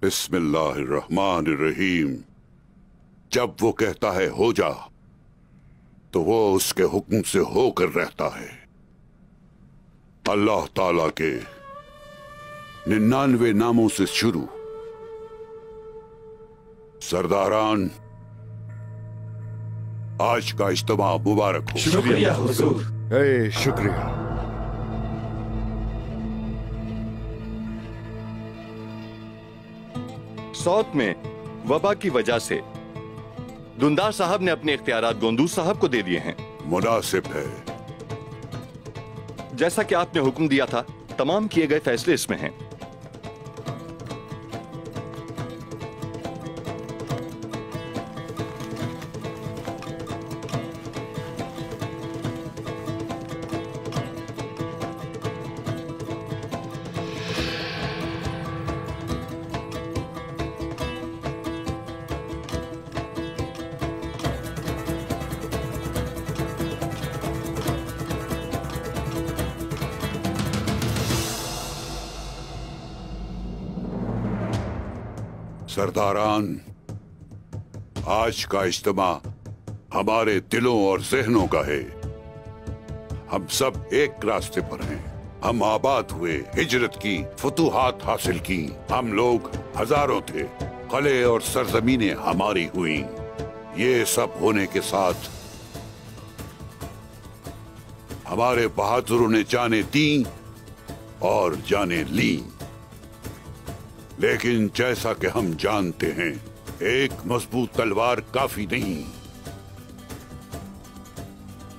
बिस्मिल्लाहिर्रहमानिर्रहीम। जब वो कहता है हो जा, तो वो उसके हुक्म से होकर रहता है। अल्लाह ताला के 99 नामों से शुरू। सरदारान, आज का इज्तिमा मुबारक हो। शुक्रिया हुजूर। शुक्रिया। सौत में वबा की वजह से दुंदार साहब ने अपने इख्तियारात गोंदूज साहब को दे दिए हैं। मुनासिब है। जैसा कि आपने हुक्म दिया था, तमाम किए गए फैसले इसमें हैं। सरदारान, आज का इज्तिमा हमारे दिलों और जहनों का है। हम सब एक रास्ते पर हैं। हम आबाद हुए, हिजरत की, फतूहात हासिल की। हम लोग हजारों थे, कले और सरजमीनें हमारी हुई। ये सब होने के साथ हमारे बहादुरों ने जाने दी और जाने ली। लेकिन जैसा कि हम जानते हैं, एक मजबूत तलवार काफी नहीं,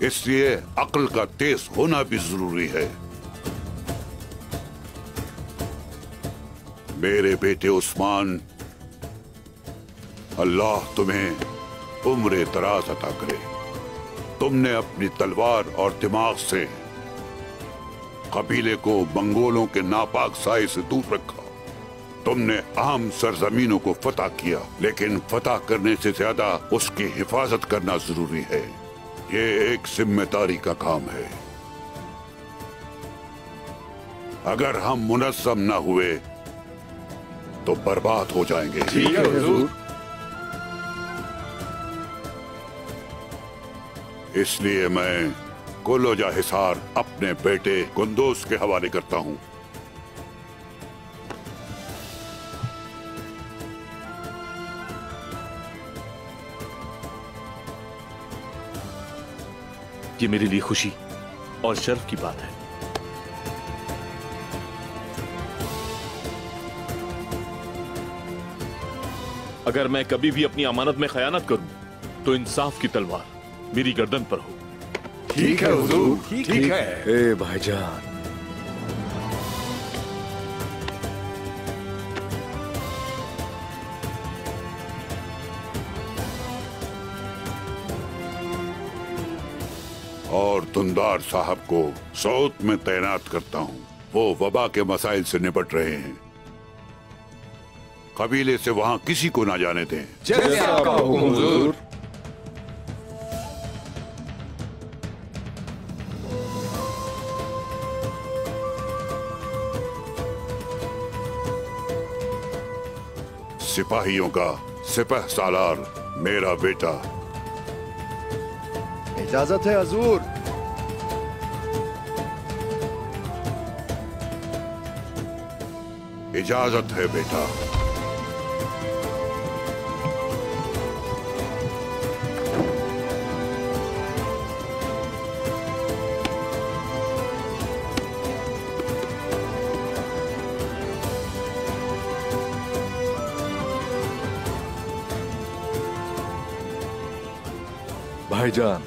इसलिए अक्ल का तेज होना भी जरूरी है। मेरे बेटे उस्मान, अल्लाह तुम्हें उम्र दराज अता करे। तुमने अपनी तलवार और दिमाग से कबीले को मंगोलों के नापाक साए से दूर रखा। तुमने अहम सरजमीनों को फतह किया, लेकिन फतह करने से ज्यादा उसकी हिफाजत करना जरूरी है। ये एक जिम्मेदारी का काम है। अगर हम मुनज़्ज़म न हुए तो बर्बाद हो जाएंगे। ठीक है हुजूर। इसलिए मैं कुलोजा हिसार अपने बेटे कुंदूज के हवाले करता हूँ। ये मेरे लिए खुशी और शर्फ की बात है। अगर मैं कभी भी अपनी अमानत में खयानत करूं, तो इंसाफ की तलवार मेरी गर्दन पर हो। ठीक है हुजूर, ठीक है। ए भाईजान, और दुंदार साहब को सौत में तैनात करता हूँ। वो वबा के मसाइल से निपट रहे हैं। कबीले से वहाँ किसी को ना जाने दें। जैसे आपका हुक्म हुजूर। सिपाहियों का सिपह सालार मेरा बेटा। इजाजत है हुजूर। इजाजत है बेटा। भाईजान,